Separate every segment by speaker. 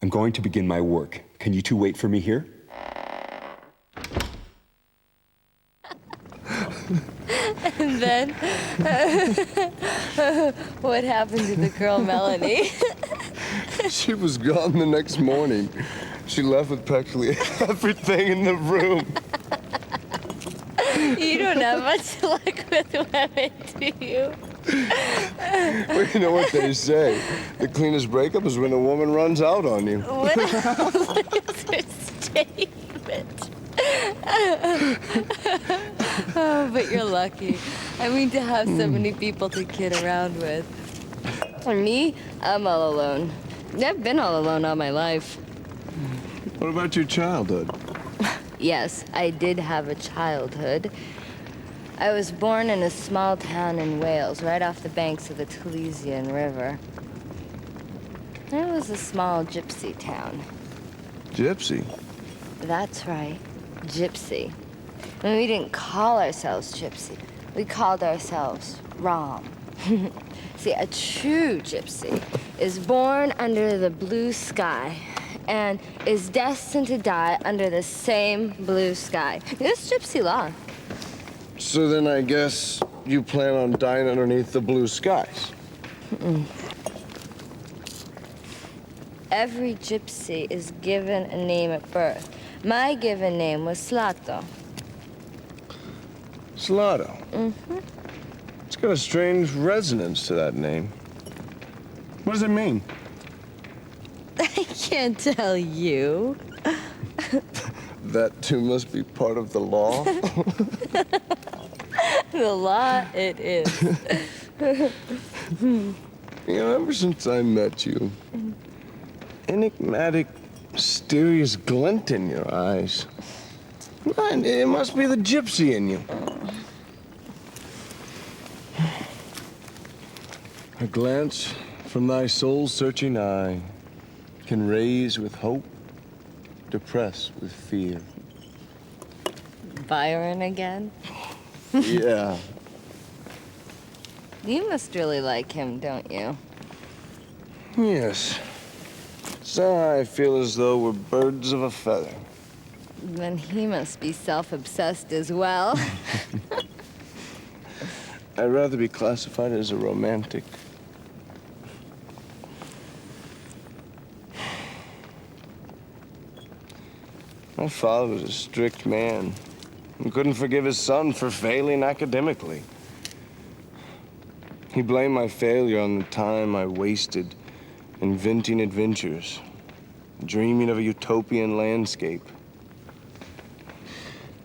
Speaker 1: I'm going to begin my work. Can you two wait for me here?
Speaker 2: And then, what happened to the girl Melanie?
Speaker 3: She was gone the next morning. She left with practically everything in the room.
Speaker 2: You don't have much luck with women, do you?
Speaker 3: Well, you know what they say. The cleanest breakup is when a woman runs out on you.
Speaker 2: What is her statement? Oh, but you're lucky. I mean, to have so many people to kid around with. For me, I'm all alone. I've been all alone all my life.
Speaker 3: What about your childhood?
Speaker 2: Yes, I did have a childhood. I was born in a small town in Wales, right off the banks of the Taliesin River. It was a small gypsy town.
Speaker 3: Gypsy?
Speaker 2: That's right, Gypsy. And we didn't call ourselves Gypsy. We called ourselves Rom. See, a true gypsy is born under the blue sky and is destined to die under the same blue sky. It's gypsy law.
Speaker 3: So then I guess you plan on dying underneath the blue skies.
Speaker 2: Every gypsy is given a name at birth. My given name was Slato.
Speaker 3: Slato? Mm-hmm. It's got a strange resonance to that name. What does it mean?
Speaker 2: I can't tell you.
Speaker 3: That too must be part of the law.
Speaker 2: The law it is.
Speaker 3: You know, ever since I met you, enigmatic, mysterious glint in your eyes. Man, it must be the gypsy in you. A glance from thy soul-searching eye can raise with hope, depress with fear.
Speaker 2: Byron again?
Speaker 3: Yeah.
Speaker 2: You must really like him, don't you?
Speaker 3: Yes. So I feel as though we're birds of a feather.
Speaker 2: Then he must be self-obsessed as well.
Speaker 3: I'd rather be classified as a romantic. My father was a strict man and couldn't forgive his son for failing academically. He blamed my failure on the time I wasted inventing adventures, dreaming of a utopian landscape.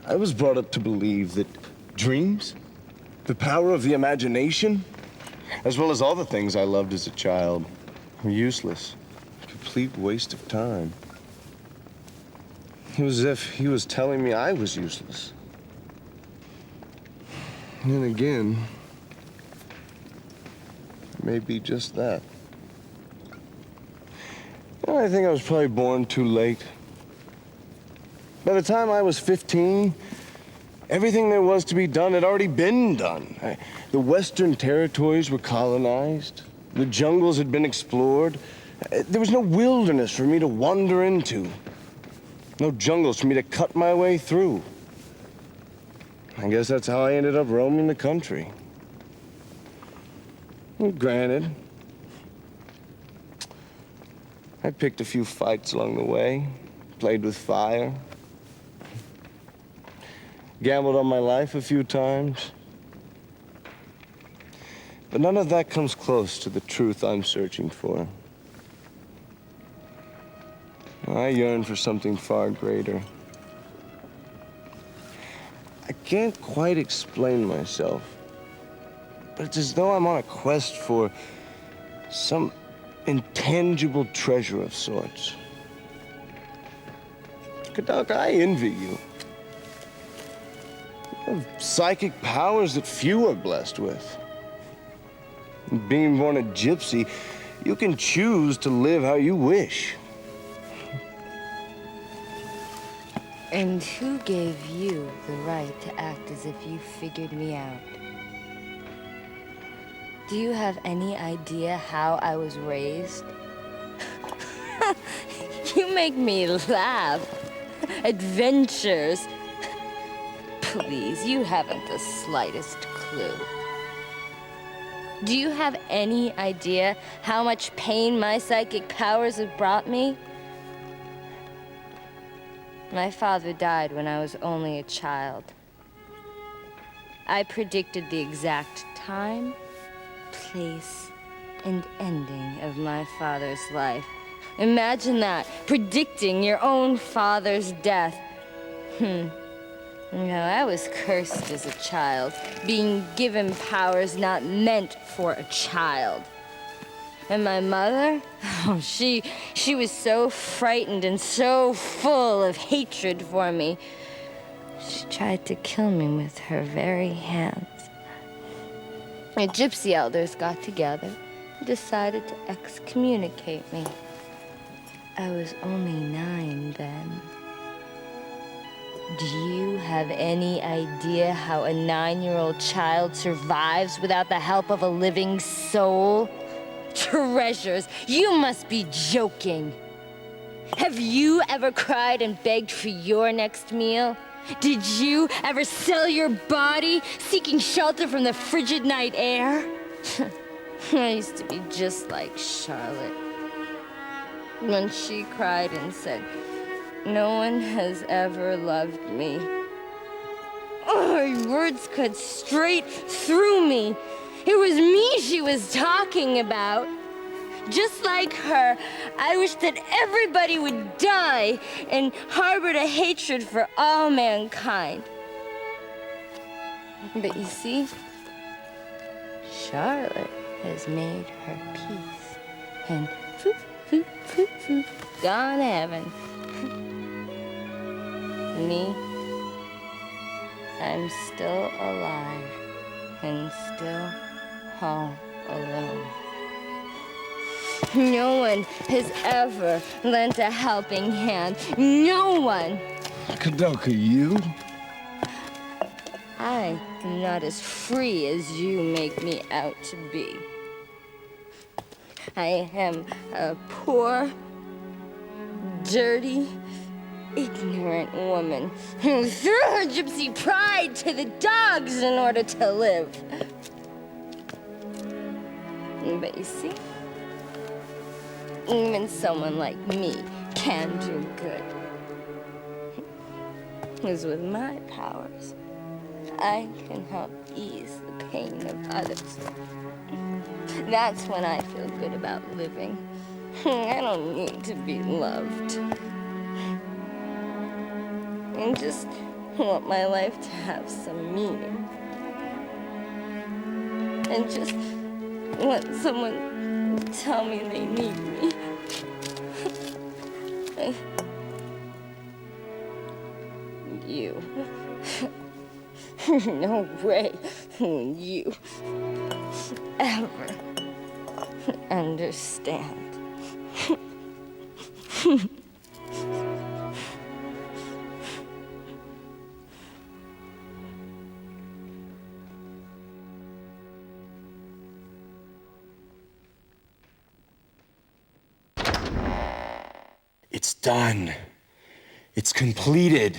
Speaker 3: I was brought up to believe that dreams, the power of the imagination, as well as all the things I loved as a child, were useless, a complete waste of time. It was as if he was telling me I was useless. And then again, it may be just that. You know, I think I was probably born too late. By the time I was 15, everything there was to be done had already been done. The Western territories were colonized. The jungles had been explored. There was no wilderness for me to wander into. No jungles for me to cut my way through. I guess that's how I ended up roaming the country. Well, granted, I picked a few fights along the way, played with fire, gambled on my life a few times. But none of that comes close to the truth I'm searching for. I yearn for something far greater. I can't quite explain myself, but it's as though I'm on a quest for some intangible treasure of sorts. Koudelka, I envy you. You have psychic powers that few are blessed with. Being born a gypsy, you can choose to live how you wish.
Speaker 2: And who gave you the right to act as if you figured me out? Do you have any idea how I was raised? You make me laugh. Adventures. Please, you haven't the slightest clue. Do you have any idea how much pain my psychic powers have brought me? My father died when I was only a child. I predicted the exact time, place, and ending of my father's life. Imagine that, predicting your own father's death. No, I was cursed as a child, being given powers not meant for a child. And my mother, oh, she was so frightened and so full of hatred for me. She tried to kill me with her very hands. The Gypsy elders got together and decided to excommunicate me. I was only 9 then. Do you have any idea how a 9-year-old child survives without the help of a living soul? Treasures, you must be joking. Have you ever cried and begged for your next meal? Did you ever sell your body, seeking shelter from the frigid night air? I used to be just like Charlotte. When she cried and said, "No one has ever loved me." Oh, her words cut straight through me. It was me she was talking about. Just like her, I wish that everybody would die and harbored a hatred for all mankind. But you see, Charlotte has made her peace and gone to heaven. Me, I'm still alive and still all alone. No one has ever lent a helping hand. No one.
Speaker 3: Koudelka, you?
Speaker 2: I am not as free as you make me out to be. I am a poor, dirty, ignorant woman who threw her gypsy pride to the dogs in order to live. But you see, even someone like me can do good. Because with my powers, I can help ease the pain of others. That's when I feel good about living. I don't need to be loved. I just want my life to have some meaning. And just want someone to tell me they need me. You. No way will you ever understand.
Speaker 1: It's done. It's completed.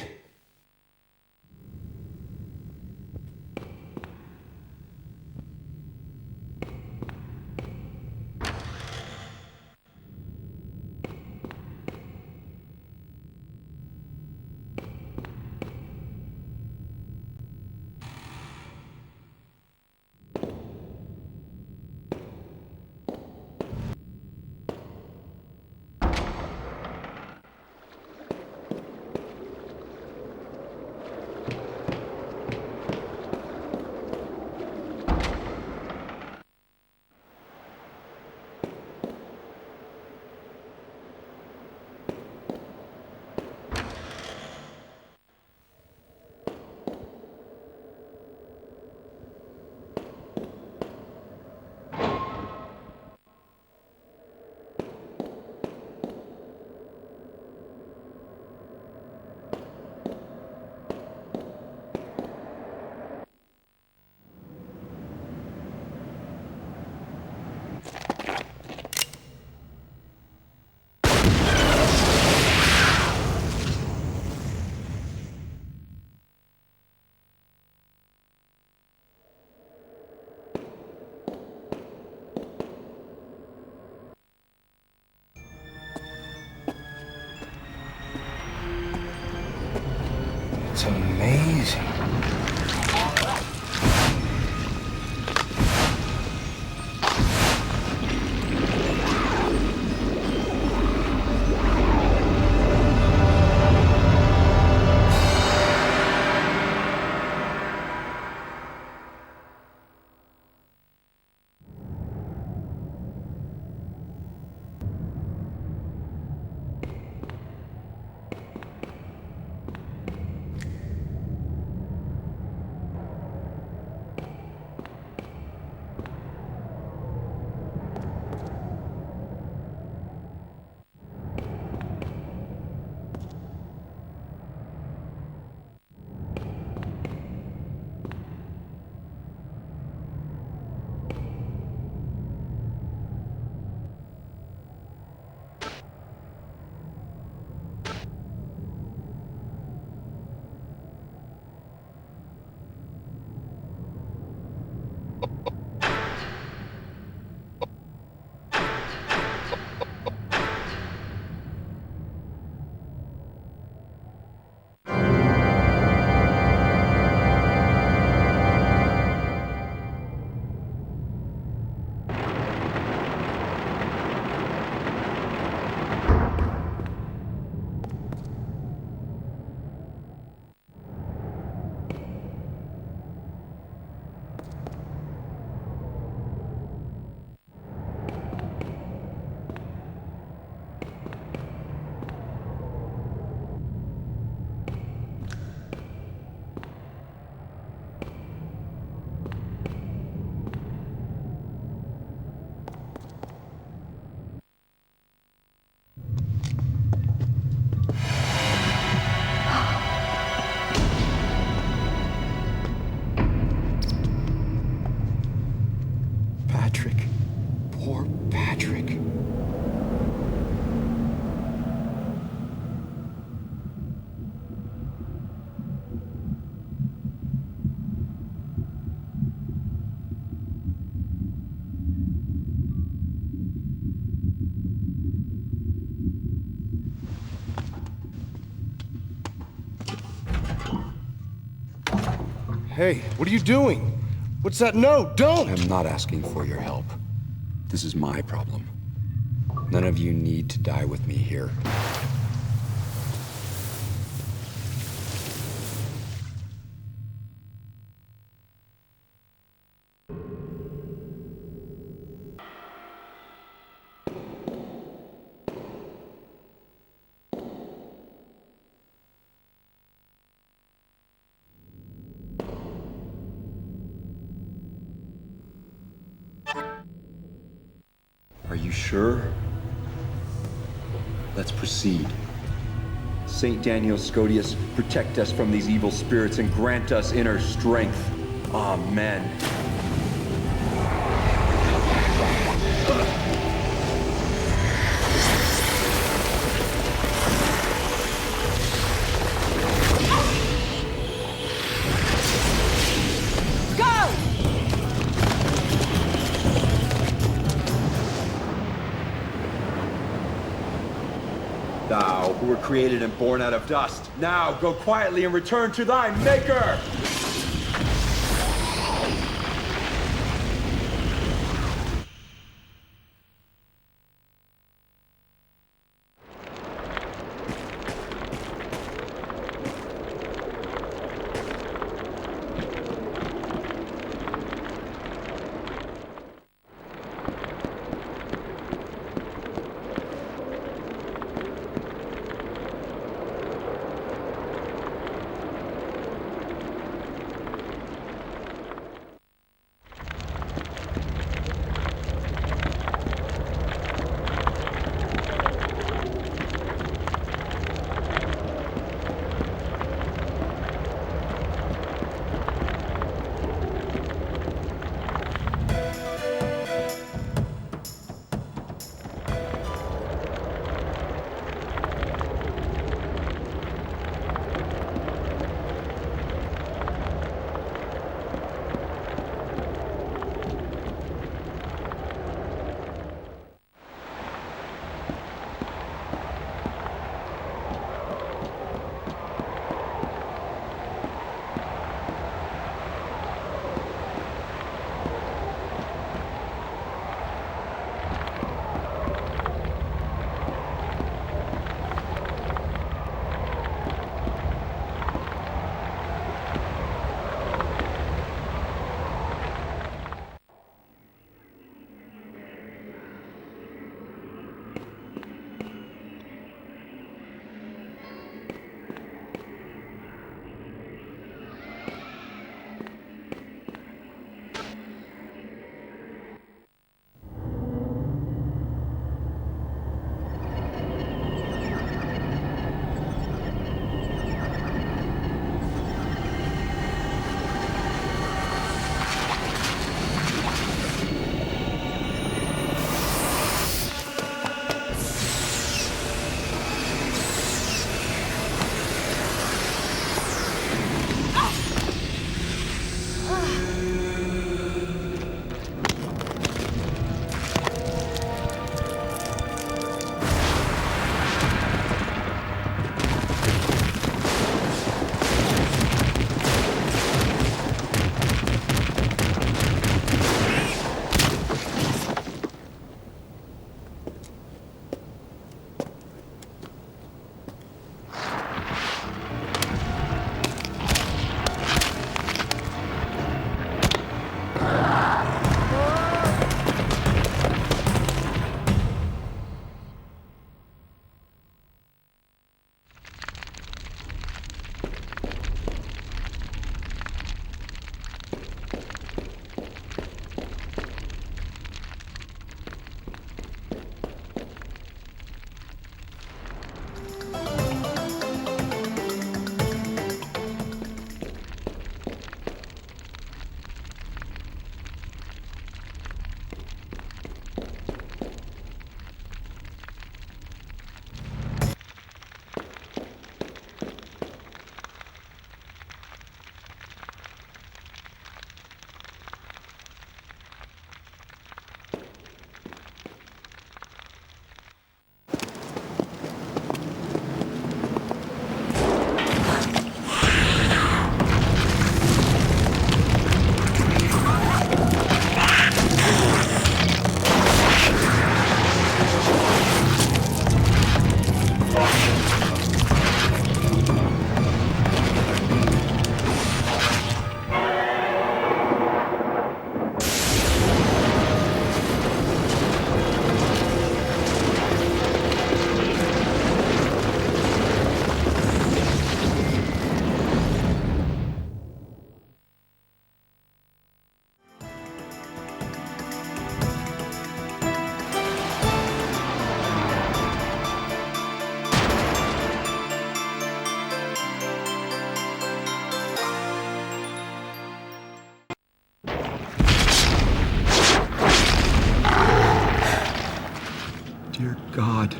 Speaker 1: It's amazing. Patrick. Poor Patrick.
Speaker 3: Hey, what are you doing? What's that? No, don't!
Speaker 1: I'm not asking for your help. This is my problem. None of you need to die with me here. Are you sure? Let's proceed.
Speaker 4: Saint Daniel Scotius, protect us from these evil spirits and grant us inner strength. Amen. Thou, who were created and born out of dust, now go quietly and return to thy Maker!
Speaker 5: Dear God,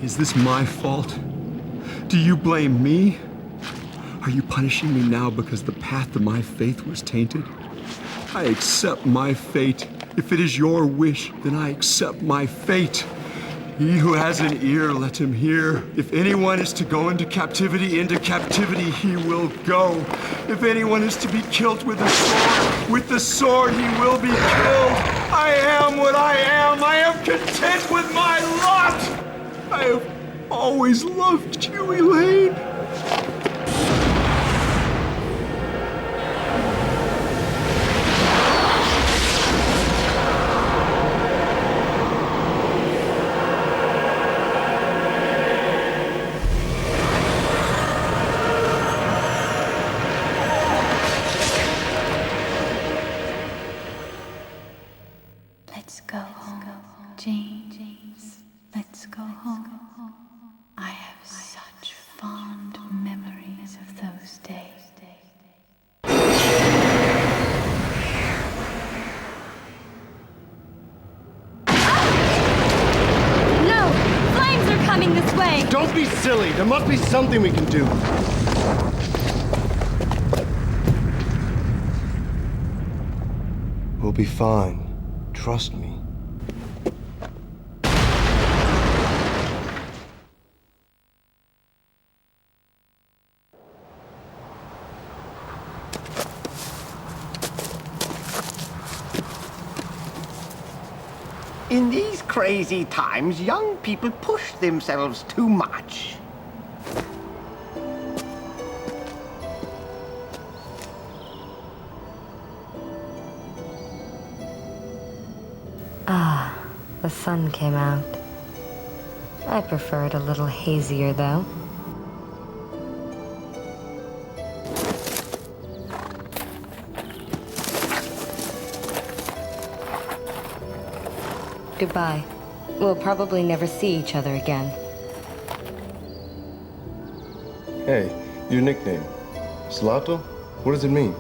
Speaker 5: is this my fault? Do you blame me? Are you punishing me now because the path to my faith was tainted? I accept my fate. If it is your wish, then I accept my fate. He who has an ear, let him hear. If anyone is to go into captivity he will go. If anyone is to be killed with the sword he will be killed. I am what I am. I am content with my lot. I have always loved you, Elaine.
Speaker 6: Let's go home, James. Let's go home. I have such fond memories of those days.
Speaker 2: No! Flames are coming this way!
Speaker 3: Don't be silly. There must be something we can do. We'll be fine. Trust me.
Speaker 7: In these crazy times, young people push themselves too much.
Speaker 2: The sun came out. I prefer it a little hazier, though. Goodbye. We'll probably never see each other again.
Speaker 3: Hey, your nickname. Slato? What does it mean?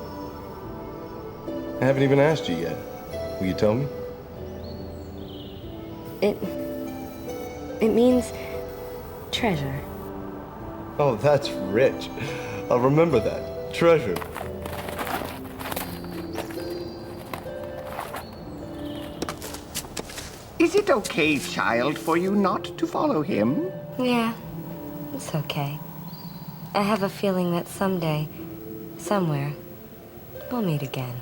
Speaker 3: I haven't even asked you yet. Will you tell me?
Speaker 2: It means treasure.
Speaker 3: Oh, that's rich. I'll remember that. Treasure.
Speaker 7: Is it okay, child, for you not to follow him?
Speaker 2: Yeah, it's okay. I have a feeling that someday, somewhere, we'll meet again.